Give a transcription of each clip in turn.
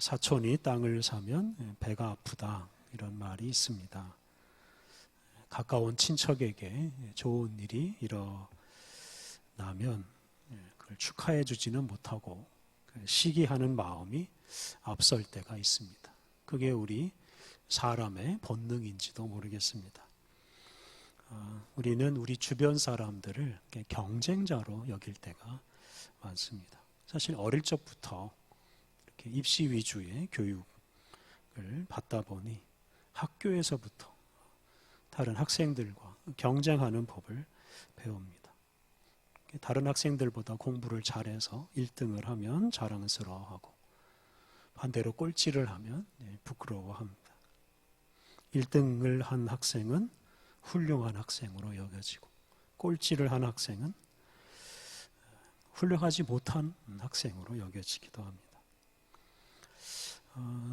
사촌이 땅을 사면 배가 아프다, 이런 말이 있습니다. 가까운 친척에게 좋은 일이 일어나면 그걸 축하해 주지는 못하고 시기하는 마음이 앞설 때가 있습니다. 그게 우리 사람의 본능인지도 모르겠습니다. 우리는 우리 주변 사람들을 경쟁자로 여길 때가 많습니다. 사실 어릴 적부터 이렇게 입시 위주의 교육을 받다 보니 학교에서부터 다른 학생들과 경쟁하는 법을 배웁니다. 다른 학생들보다 공부를 잘해서 1등을 하면 자랑스러워하고 반대로 꼴찌를 하면 부끄러워합니다. 1등을 한 학생은 훌륭한 학생으로 여겨지고 꼴찌를 한 학생은 훌륭하지 못한 학생으로 여겨지기도 합니다.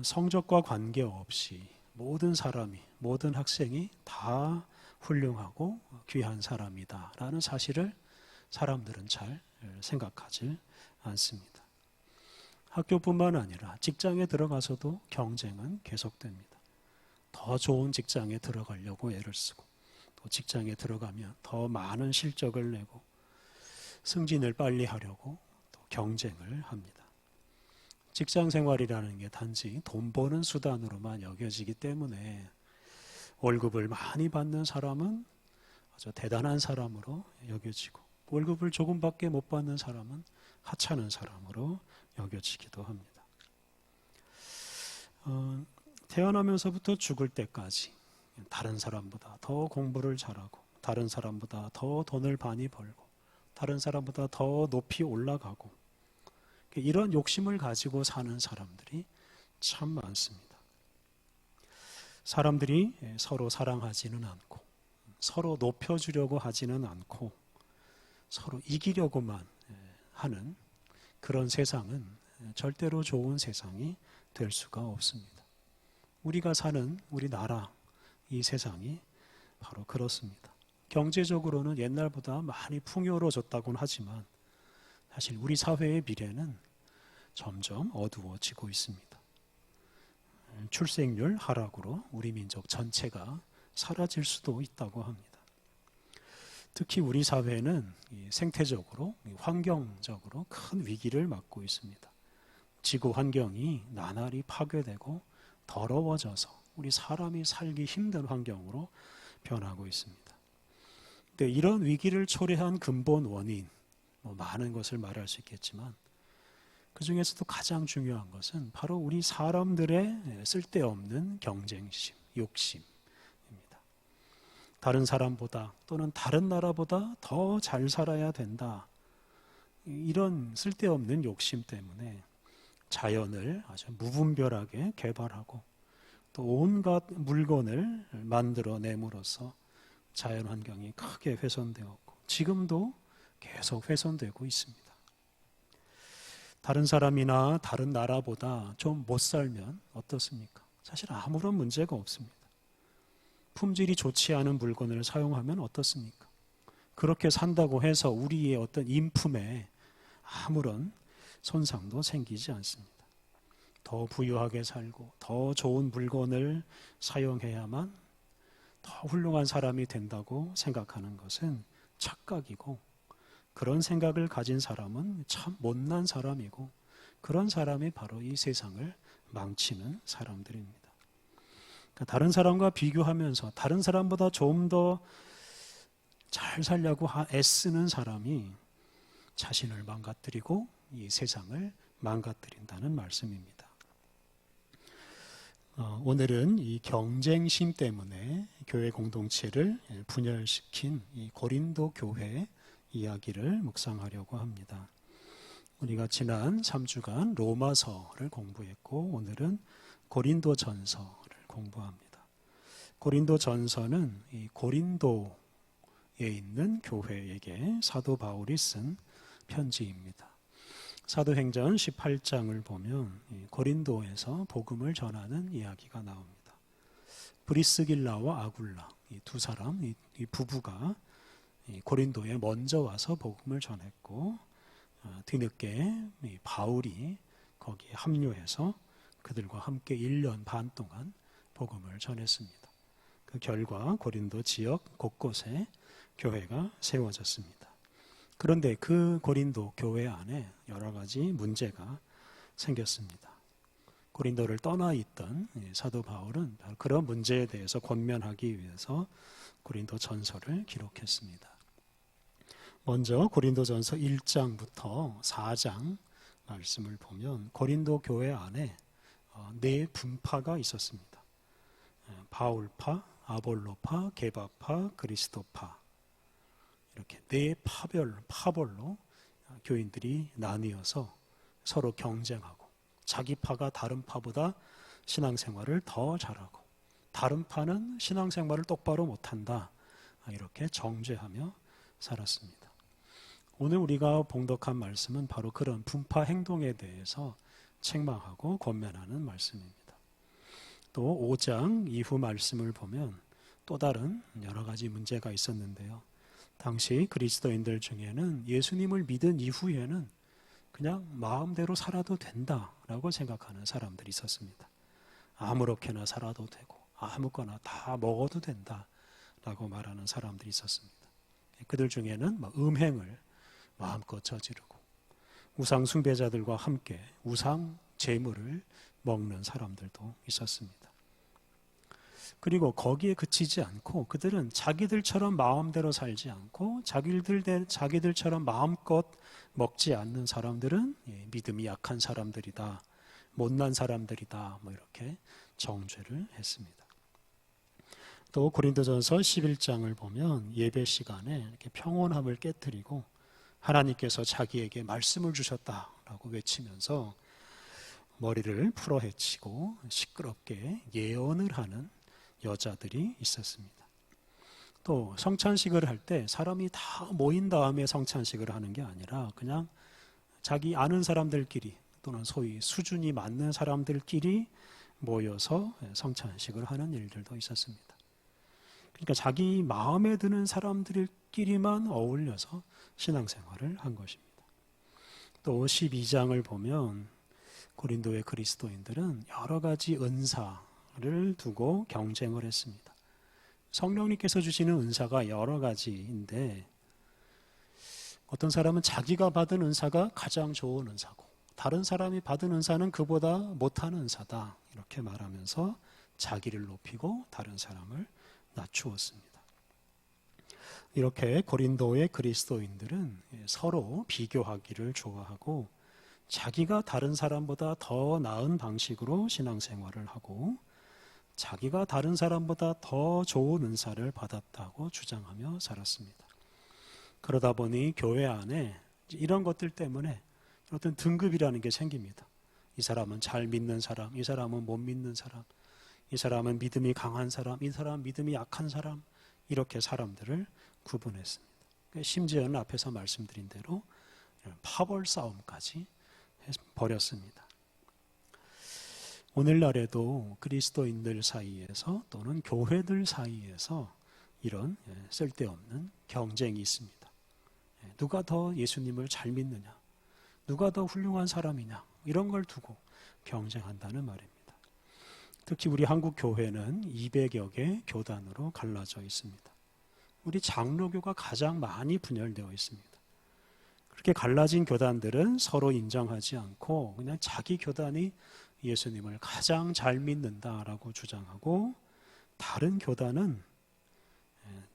성적과 관계없이 모든 사람이, 모든 학생이 다 훌륭하고 귀한 사람이다 라는 사실을 사람들은 잘 생각하지 않습니다. 학교뿐만 아니라 직장에 들어가서도 경쟁은 계속됩니다. 더 좋은 직장에 들어가려고 애를 쓰고 또 직장에 들어가면 더 많은 실적을 내고 승진을 빨리 하려고 또 경쟁을 합니다. 직장 생활이라는 게 단지 돈 버는 수단으로만 여겨지기 때문에 월급을 많이 받는 사람은 아주 대단한 사람으로 여겨지고 월급을 조금밖에 못 받는 사람은 하찮은 사람으로 여겨지기도 합니다. 태어나면서부터 죽을 때까지 다른 사람보다 더 공부를 잘하고 다른 사람보다 더 돈을 많이 벌고 다른 사람보다 더 높이 올라가고 이런 욕심을 가지고 사는 사람들이 참 많습니다. 사람들이 서로 사랑하지는 않고 서로 높여주려고 하지는 않고 서로 이기려고만 하는 그런 세상은 절대로 좋은 세상이 될 수가 없습니다. 우리가 사는 우리나라, 이 세상이 바로 그렇습니다. 경제적으로는 옛날보다 많이 풍요로워졌다고는 하지만 사실 우리 사회의 미래는 점점 어두워지고 있습니다. 출생률 하락으로 우리 민족 전체가 사라질 수도 있다고 합니다. 특히 우리 사회는 생태적으로, 환경적으로 큰 위기를 맞고 있습니다. 지구 환경이 나날이 파괴되고 더러워져서 우리 사람이 살기 힘든 환경으로 변하고 있습니다. 근데 이런 위기를 초래한 근본 원인, 많은 것을 말할 수 있겠지만 그 중에서도 가장 중요한 것은 바로 우리 사람들의 쓸데없는 경쟁심, 욕심입니다. 다른 사람보다 또는 다른 나라보다 더 잘 살아야 된다. 이런 쓸데없는 욕심 때문에 자연을 아주 무분별하게 개발하고 또 온갖 물건을 만들어냄으로써 자연 환경이 크게 훼손되었고 지금도 계속 훼손되고 있습니다. 다른 사람이나 다른 나라보다 좀 못 살면 어떻습니까? 사실 아무런 문제가 없습니다. 품질이 좋지 않은 물건을 사용하면 어떻습니까? 그렇게 산다고 해서 우리의 어떤 인품에 아무런 손상도 생기지 않습니다. 더 부유하게 살고 더 좋은 물건을 사용해야만 더 훌륭한 사람이 된다고 생각하는 것은 착각이고 그런 생각을 가진 사람은 참 못난 사람이고 그런 사람이 바로 이 세상을 망치는 사람들입니다. 그러니까 다른 사람과 비교하면서 다른 사람보다 좀 더 잘 살려고 애쓰는 사람이 자신을 망가뜨리고 이 세상을 망가뜨린다는 말씀입니다. 오늘은 이 경쟁심 때문에 교회 공동체를 분열시킨 이 고린도 교회 이야기를 묵상하려고 합니다. 우리가 지난 3주간 로마서를 공부했고 오늘은 고린도 전서를 공부합니다. 고린도 전서는 이 고린도에 있는 교회에게 사도 바울이 쓴 편지입니다. 사도행전 18장을 보면 고린도에서 복음을 전하는 이야기가 나옵니다. 브리스길라와 아굴라 이 두 사람, 이 부부가 고린도에 먼저 와서 복음을 전했고 뒤늦게 바울이 거기에 합류해서 그들과 함께 1년 반 동안 복음을 전했습니다. 그 결과 고린도 지역 곳곳에 교회가 세워졌습니다. 그런데 그 고린도 교회 안에 여러 가지 문제가 생겼습니다. 고린도를 떠나 있던 사도 바울은 그런 문제에 대해서 권면하기 위해서 고린도 전서를 기록했습니다. 먼저 고린도 전서 1장부터 4장 말씀을 보면 고린도 교회 안에 네 분파가 있었습니다. 바울파, 아볼로파, 게바파, 그리스도파, 이렇게 네 파별로 교인들이 나뉘어서 서로 경쟁하고 자기 파가 다른 파보다 신앙생활을 더 잘하고 다른 파는 신앙생활을 똑바로 못한다, 이렇게 정죄하며 살았습니다. 오늘 우리가 봉독한 말씀은 바로 그런 분파 행동에 대해서 책망하고 권면하는 말씀입니다. 또 5장 이후 말씀을 보면 또 다른 여러 가지 문제가 있었는데요. 당시 그리스도인들 중에는 예수님을 믿은 이후에는 그냥 마음대로 살아도 된다라고 생각하는 사람들이 있었습니다. 아무렇게나 살아도 되고 아무거나 다 먹어도 된다라고 말하는 사람들이 있었습니다. 그들 중에는 음행을 마음껏 저지르고 우상 숭배자들과 함께 우상 제물을 먹는 사람들도 있었습니다. 그리고 거기에 그치지 않고 그들은 자기들처럼 마음대로 살지 않고 자기들처럼 마음껏 먹지 않는 사람들은 믿음이 약한 사람들이다, 못난 사람들이다, 이렇게 정죄를 했습니다. 또 고린도전서 11장을 보면 예배 시간에 이렇게 평온함을 깨트리고 하나님께서 자기에게 말씀을 주셨다라고 외치면서 머리를 풀어헤치고 시끄럽게 예언을 하는 여자들이 있었습니다. 또 성찬식을 할 때 사람이 다 모인 다음에 성찬식을 하는 게 아니라 그냥 자기 아는 사람들끼리 또는 소위 수준이 맞는 사람들끼리 모여서 성찬식을 하는 일들도 있었습니다. 그러니까 자기 마음에 드는 사람들끼리만 어울려서 신앙생활을 한 것입니다. 또 12장을 보면 고린도의 그리스도인들은 여러 가지 은사를 두고 경쟁을 했습니다. 성령님께서 주시는 은사가 여러 가지인데 어떤 사람은 자기가 받은 은사가 가장 좋은 은사고 다른 사람이 받은 은사는 그보다 못한 은사다, 이렇게 말하면서 자기를 높이고 다른 사람을 낮추었습니다. 이렇게 고린도의 그리스도인들은 서로 비교하기를 좋아하고 자기가 다른 사람보다 더 나은 방식으로 신앙생활을 하고 자기가 다른 사람보다 더 좋은 은사를 받았다고 주장하며 살았습니다. 그러다 보니 교회 안에 이런 것들 때문에 어떤 등급이라는 게 생깁니다. 이 사람은 잘 믿는 사람, 이 사람은 못 믿는 사람, 이 사람은 믿음이 강한 사람, 이 사람은 믿음이 약한 사람, 이렇게 사람들을 구분했습니다. 심지어는 앞에서 말씀드린 대로 파벌 싸움까지 벌였습니다. 오늘날에도 그리스도인들 사이에서 또는 교회들 사이에서 이런 쓸데없는 경쟁이 있습니다. 누가 더 예수님을 잘 믿느냐, 누가 더 훌륭한 사람이냐, 이런 걸 두고 경쟁한다는 말입니다. 특히 우리 한국 교회는 200여 개 교단으로 갈라져 있습니다. 우리 장로교가 가장 많이 분열되어 있습니다. 그렇게 갈라진 교단들은 서로 인정하지 않고 그냥 자기 교단이 예수님을 가장 잘 믿는다라고 주장하고 다른 교단은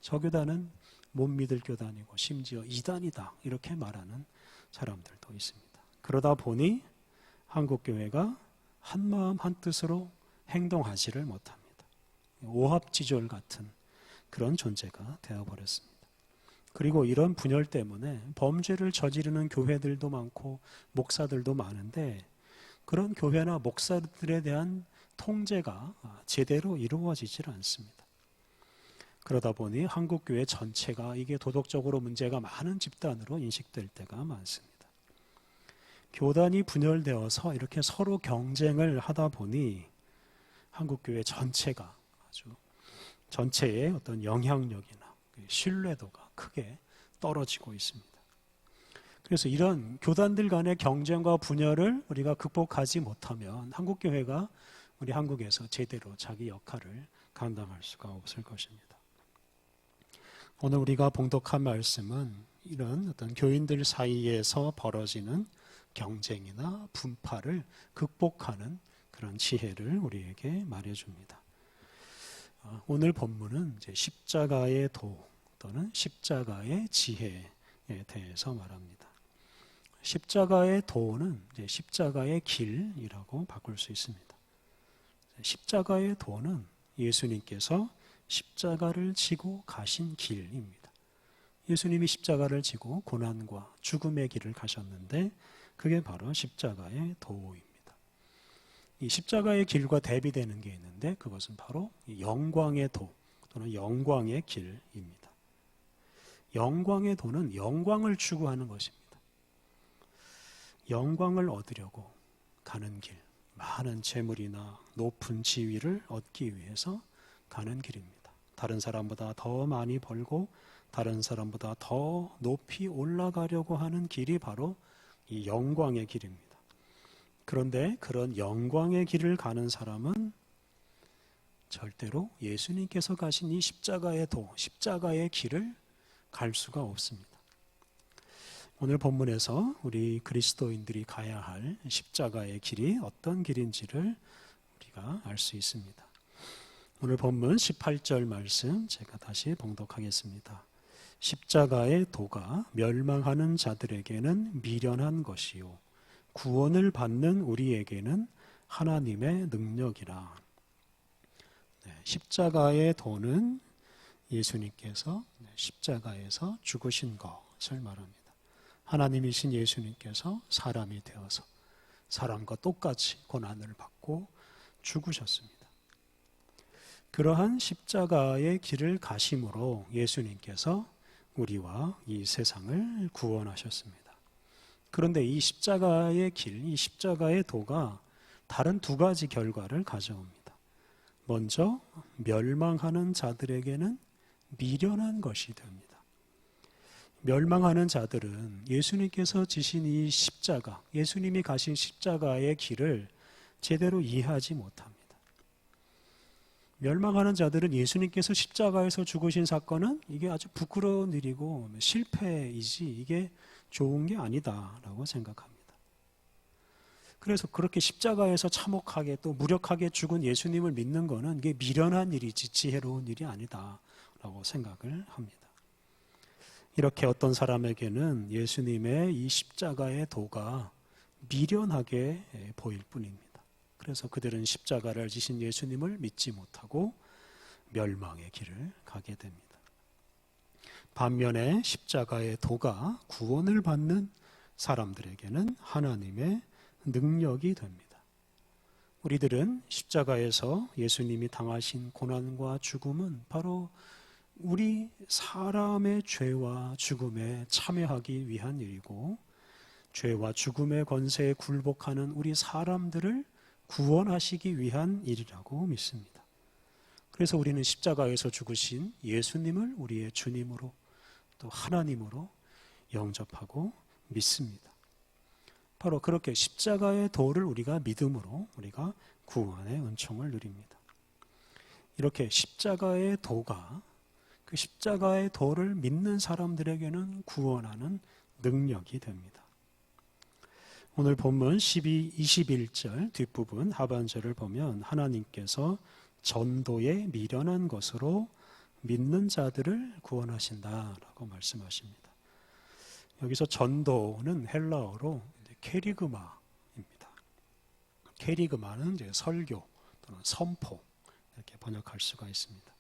저 교단은 못 믿을 교단이고 심지어 이단이다, 이렇게 말하는 사람들도 있습니다. 그러다 보니 한국교회가 한마음 한뜻으로 행동하지를 못합니다. 오합지졸 같은 그런 존재가 되어버렸습니다. 그리고 이런 분열 때문에 범죄를 저지르는 교회들도 많고 목사들도 많은데 그런 교회나 목사들에 대한 통제가 제대로 이루어지질 않습니다. 그러다 보니 한국교회 전체가 이게 도덕적으로 문제가 많은 집단으로 인식될 때가 많습니다. 교단이 분열되어서 이렇게 서로 경쟁을 하다 보니 한국교회 전체가 아주 전체의 어떤 영향력이나 신뢰도가 크게 떨어지고 있습니다. 그래서 이런 교단들 간의 경쟁과 분열을 우리가 극복하지 못하면 한국교회가 우리 한국에서 제대로 자기 역할을 감당할 수가 없을 것입니다. 오늘 우리가 봉독한 말씀은 이런 어떤 교인들 사이에서 벌어지는 경쟁이나 분파를 극복하는 그런 지혜를 우리에게 말해줍니다. 오늘 본문은 이제 십자가의 도 또는 십자가의 지혜에 대해서 말합니다. 십자가의 도는 이제 십자가의 길이라고 바꿀 수 있습니다. 십자가의 도는 예수님께서 십자가를 지고 가신 길입니다. 예수님이 십자가를 지고 고난과 죽음의 길을 가셨는데 그게 바로 십자가의 도입니다. 이 십자가의 길과 대비되는 게 있는데 그것은 바로 영광의 도 또는 영광의 길입니다. 영광의 도는 영광을 추구하는 것입니다. 영광을 얻으려고 가는 길, 많은 재물이나 높은 지위를 얻기 위해서 가는 길입니다. 다른 사람보다 더 많이 벌고 다른 사람보다 더 높이 올라가려고 하는 길이 바로 이 영광의 길입니다. 그런데 그런 영광의 길을 가는 사람은 절대로 예수님께서 가신 이 십자가의 도, 십자가의 길을 갈 수가 없습니다. 오늘 본문에서 우리 그리스도인들이 가야 할 십자가의 길이 어떤 길인지를 우리가 알 수 있습니다. 오늘 본문 18절 말씀 제가 다시 봉독하겠습니다. 십자가의 도가 멸망하는 자들에게는 미련한 것이요 구원을 받는 우리에게는 하나님의 능력이라. 십자가의 도는 예수님께서 십자가에서 죽으신 것을 말합니다. 하나님이신 예수님께서 사람이 되어서 사람과 똑같이 고난을 받고 죽으셨습니다. 그러한 십자가의 길을 가심으로 예수님께서 우리와 이 세상을 구원하셨습니다. 그런데 이 십자가의 길, 이 십자가의 도가 다른 두 가지 결과를 가져옵니다. 먼저 멸망하는 자들에게는 미련한 것이 됩니다. 멸망하는 자들은 예수님께서 지신 이 십자가, 예수님이 가신 십자가의 길을 제대로 이해하지 못합니다. 멸망하는 자들은 예수님께서 십자가에서 죽으신 사건은 이게 아주 부끄러운 일이고 실패이지 이게 좋은 게 아니다라고 생각합니다. 그래서 그렇게 십자가에서 참혹하게 또 무력하게 죽은 예수님을 믿는 거는 이게 미련한 일이지 지혜로운 일이 아니다라고 생각을 합니다. 이렇게 어떤 사람에게는 예수님의 이 십자가의 도가 미련하게 보일 뿐입니다. 그래서 그들은 십자가를 지신 예수님을 믿지 못하고 멸망의 길을 가게 됩니다. 반면에 십자가의 도가 구원을 받는 사람들에게는 하나님의 능력이 됩니다. 우리들은 십자가에서 예수님이 당하신 고난과 죽음은 바로 우리 사람의 죄와 죽음에 참여하기 위한 일이고 죄와 죽음의 권세에 굴복하는 우리 사람들을 구원하시기 위한 일이라고 믿습니다. 그래서 우리는 십자가에서 죽으신 예수님을 우리의 주님으로 또 하나님으로 영접하고 믿습니다. 바로 그렇게 십자가의 도를 우리가 믿음으로 우리가 구원의 은총을 누립니다. 이렇게 십자가의 도가 그 십자가의 도를 믿는 사람들에게는 구원하는 능력이 됩니다. 오늘 본문 21절 뒷부분 하반절을 보면 하나님께서 전도에 미련한 것으로 믿는 자들을 구원하신다라고 말씀하십니다. 여기서 전도는 헬라어로 케리그마입니다. 케리그마는 이제 설교 또는 선포 이렇게 번역할 수가 있습니다.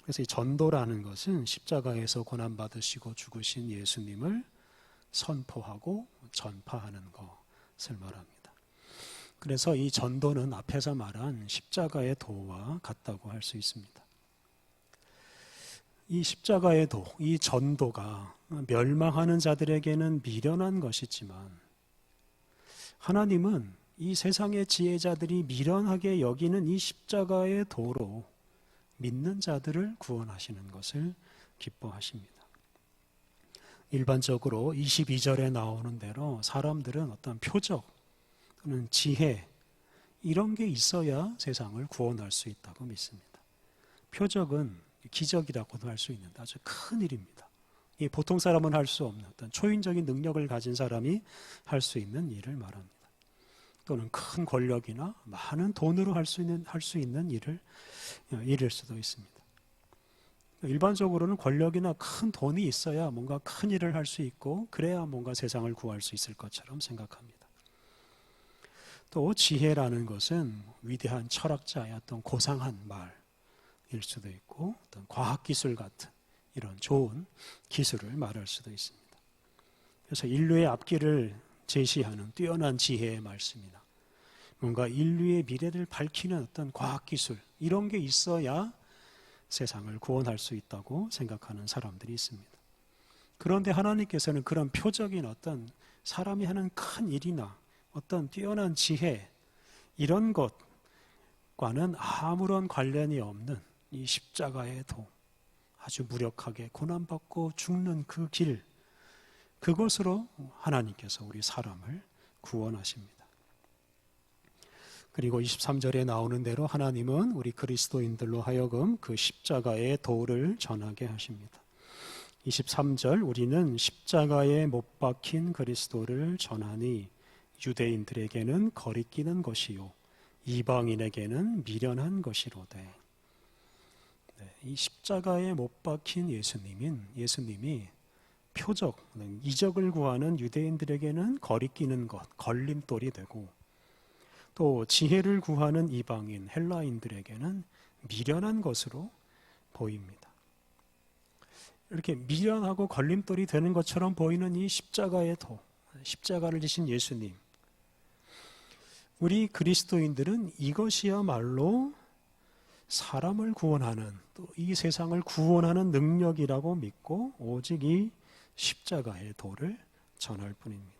그래서 이 전도라는 것은 십자가에서 고난받으시고 죽으신 예수님을 선포하고 전파하는 것을 말합니다. 그래서 이 전도는 앞에서 말한 십자가의 도와 같다고 할 수 있습니다. 이 십자가의 도, 이 전도가 멸망하는 자들에게는 미련한 것이지만 하나님은 이 세상의 지혜자들이 미련하게 여기는 이 십자가의 도로 믿는 자들을 구원하시는 것을 기뻐하십니다. 일반적으로 22절에 나오는 대로 사람들은 어떤 표적 또는 지혜 이런 게 있어야 세상을 구원할 수 있다고 믿습니다. 표적은 기적이라고도 할 수 있는 아주 큰 일입니다. 이 보통 사람은 할 수 없는 어떤 초인적인 능력을 가진 사람이 할 수 있는 일을 말합니다. 또는 큰 권력이나 많은 돈으로 할 수 있는 일일 수도 있습니다. 일반적으로는 권력이나 큰 돈이 있어야 뭔가 큰 일을 할 수 있고 그래야 뭔가 세상을 구할 수 있을 것처럼 생각합니다. 또 지혜라는 것은 위대한 철학자의 어떤 고상한 말일 수도 있고 어떤 과학기술 같은 이런 좋은 기술을 말할 수도 있습니다. 그래서 인류의 앞길을 제시하는 뛰어난 지혜의 말씀이나 뭔가 인류의 미래를 밝히는 어떤 과학기술 이런 게 있어야 세상을 구원할 수 있다고 생각하는 사람들이 있습니다. 그런데 하나님께서는 그런 표적인 어떤 사람이 하는 큰 일이나 어떤 뛰어난 지혜 이런 것과는 아무런 관련이 없는 이 십자가의 도 아주 무력하게 고난받고 죽는 그 길 그것으로 하나님께서 우리 사람을 구원하십니다. 그리고 23절에 나오는 대로 하나님은 우리 그리스도인들로 하여금 그 십자가의 도를 전하게 하십니다. 23절 우리는 십자가에 못 박힌 그리스도를 전하니 유대인들에게는 거리끼는 것이요 이방인에게는 미련한 것이로되. 이 십자가에 못 박힌 예수님이 표적, 이적을 구하는 유대인들에게는 거리끼는 것, 걸림돌이 되고 또 지혜를 구하는 이방인, 헬라인들에게는 미련한 것으로 보입니다. 이렇게 미련하고 걸림돌이 되는 것처럼 보이는 이 십자가의 도, 십자가를 지신 예수님. 우리 그리스도인들은 이것이야말로 사람을 구원하는 또 이 세상을 구원하는 능력이라고 믿고 오직 이 십자가의 도를 전할 뿐입니다.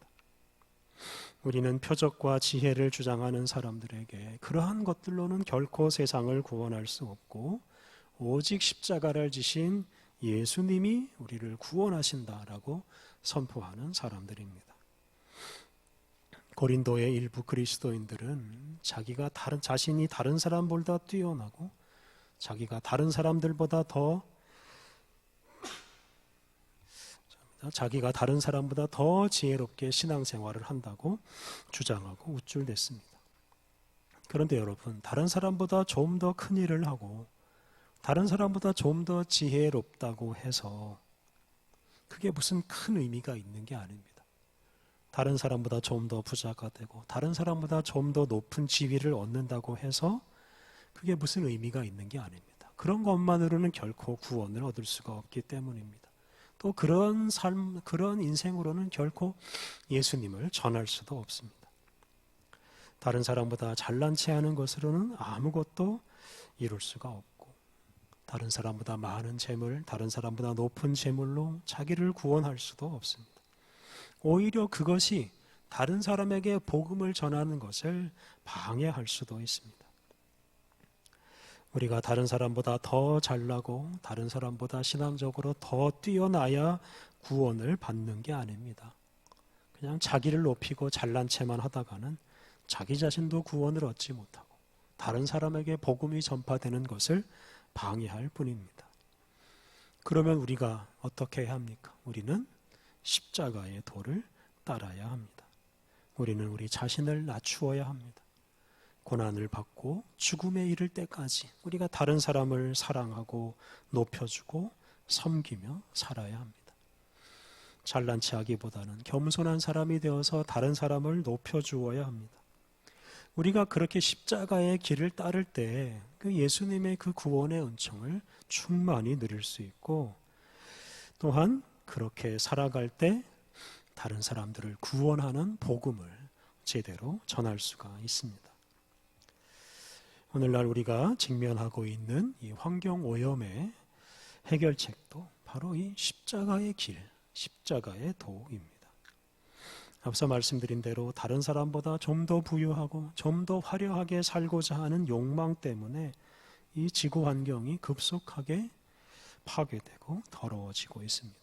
우리는 표적과 지혜를 주장하는 사람들에게 그러한 것들로는 결코 세상을 구원할 수 없고 오직 십자가를 지신 예수님이 우리를 구원하신다라고 선포하는 사람들입니다. 고린도의 일부 그리스도인들은 자신이 다른 사람보다 뛰어나고 자기가 다른 사람들보다 더 지혜롭게 신앙생활을 한다고 주장하고 우쭐댔습니다. 그런데 여러분, 다른 사람보다 좀 더 큰 일을 하고 다른 사람보다 좀 더 지혜롭다고 해서 그게 무슨 큰 의미가 있는 게 아닙니다. 다른 사람보다 좀 더 부자가 되고 다른 사람보다 좀 더 높은 지위를 얻는다고 해서 그게 무슨 의미가 있는 게 아닙니다. 그런 것만으로는 결코 구원을 얻을 수가 없기 때문입니다. 또 그런 삶, 그런 인생으로는 결코 예수님을 전할 수도 없습니다. 다른 사람보다 잘난 체 하는 것으로는 아무것도 이룰 수가 없고 다른 사람보다 많은 재물, 다른 사람보다 높은 재물로 자기를 구원할 수도 없습니다. 오히려 그것이 다른 사람에게 복음을 전하는 것을 방해할 수도 있습니다. 우리가 다른 사람보다 더 잘나고 다른 사람보다 신앙적으로 더 뛰어나야 구원을 받는 게 아닙니다. 그냥 자기를 높이고 잘난 체만 하다가는 자기 자신도 구원을 얻지 못하고 다른 사람에게 복음이 전파되는 것을 방해할 뿐입니다. 그러면 우리가 어떻게 해야 합니까? 우리는 십자가의 도를 따라야 합니다. 우리는 우리 자신을 낮추어야 합니다. 고난을 받고 죽음에 이를 때까지 우리가 다른 사람을 사랑하고 높여주고 섬기며 살아야 합니다. 잘난 체 하기보다는 겸손한 사람이 되어서 다른 사람을 높여주어야 합니다. 우리가 그렇게 십자가의 길을 따를 때 그 예수님의 그 구원의 은총을 충만히 누릴 수 있고 또한 그렇게 살아갈 때 다른 사람들을 구원하는 복음을 제대로 전할 수가 있습니다. 오늘날 우리가 직면하고 있는 이 환경 오염의 해결책도 바로 이 십자가의 길, 십자가의 도입니다. 앞서 말씀드린 대로 다른 사람보다 좀 더 부유하고 좀 더 화려하게 살고자 하는 욕망 때문에 이 지구 환경이 급속하게 파괴되고 더러워지고 있습니다.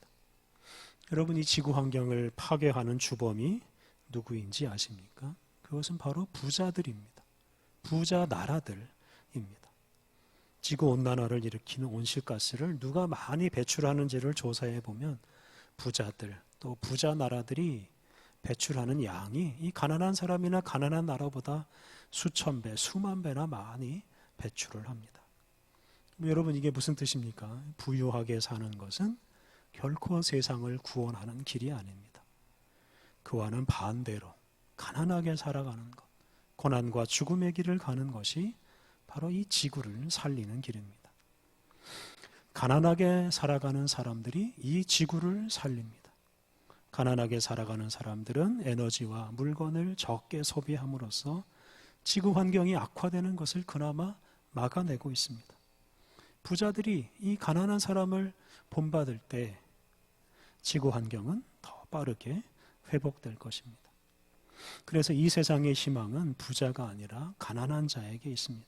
여러분이 지구 환경을 파괴하는 주범이 누구인지 아십니까? 그것은 바로 부자들입니다. 부자 나라들입니다. 지구온난화를 일으키는 온실가스를 누가 많이 배출하는지를 조사해 보면 부자들, 또 부자 나라들이 배출하는 양이 이 가난한 사람이나 가난한 나라보다 수천 배, 수만 배나 많이 배출을 합니다. 여러분, 이게 무슨 뜻입니까? 부유하게 사는 것은 결코 세상을 구원하는 길이 아닙니다. 그와는 반대로 가난하게 살아가는 것, 고난과 죽음의 길을 가는 것이 바로 이 지구를 살리는 길입니다. 가난하게 살아가는 사람들이 이 지구를 살립니다. 가난하게 살아가는 사람들은 에너지와 물건을 적게 소비함으로써 지구 환경이 악화되는 것을 그나마 막아내고 있습니다. 부자들이 이 가난한 사람을 본받을 때 지구 환경은 더 빠르게 회복될 것입니다. 그래서 이 세상의 희망은 부자가 아니라 가난한 자에게 있습니다.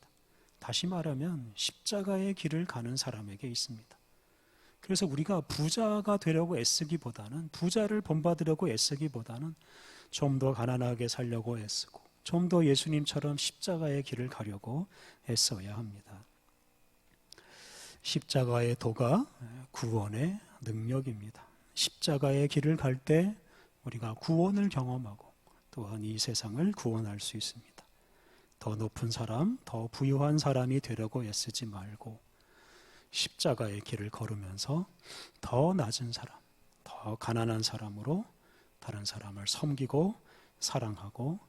다시 말하면 십자가의 길을 가는 사람에게 있습니다. 그래서 우리가 부자가 되려고 애쓰기보다는, 부자를 본받으려고 애쓰기보다는 좀 더 가난하게 살려고 애쓰고 좀 더 예수님처럼 십자가의 길을 가려고 애써야 합니다. 십자가의 도가 구원의 능력입니다. 십자가의 길을 갈 때 우리가 구원을 경험하고 또한 이 세상을 구원할 수 있습니다. 더 높은 사람, 더 부유한 사람이 되려고 애쓰지 말고 십자가의 길을 걸으면서 더 낮은 사람, 더 가난한 사람으로 다른 사람을 섬기고 사랑하고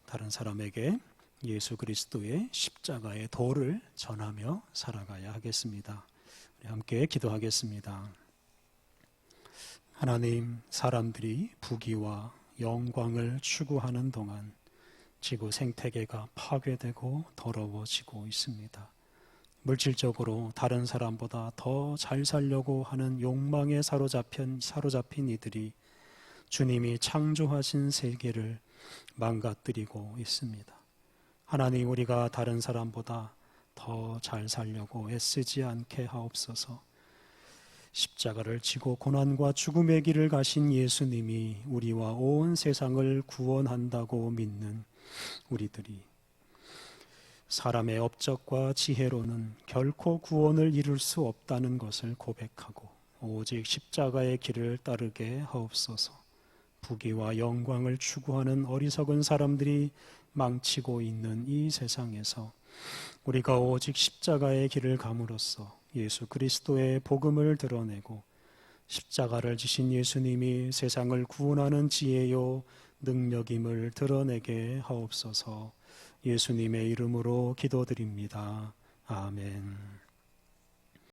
다른 사람에게 예수 그리스도의 십자가의 도를 전하며 살아가야 하겠습니다. 우리 함께 기도하겠습니다. 하나님, 사람들이 부귀와 영광을 추구하는 동안 지구 생태계가 파괴되고 더러워지고 있습니다. 물질적으로 다른 사람보다 더 잘 살려고 하는 욕망에 사로잡힌 이들이 주님이 창조하신 세계를 망가뜨리고 있습니다. 하나님, 우리가 다른 사람보다 더 잘 살려고 애쓰지 않게 하옵소서. 십자가를 지고 고난과 죽음의 길을 가신 예수님이 우리와 온 세상을 구원한다고 믿는 우리들이 사람의 업적과 지혜로는 결코 구원을 이룰 수 없다는 것을 고백하고 오직 십자가의 길을 따르게 하옵소서. 부귀와 영광을 추구하는 어리석은 사람들이 망치고 있는 이 세상에서 우리가 오직 십자가의 길을 감으로써 예수 그리스도의 복음을 드러내고 십자가를 지신 예수님이 세상을 구원하는 지혜요 능력임을 드러내게 하옵소서. 예수님의 이름으로 기도드립니다. 아멘.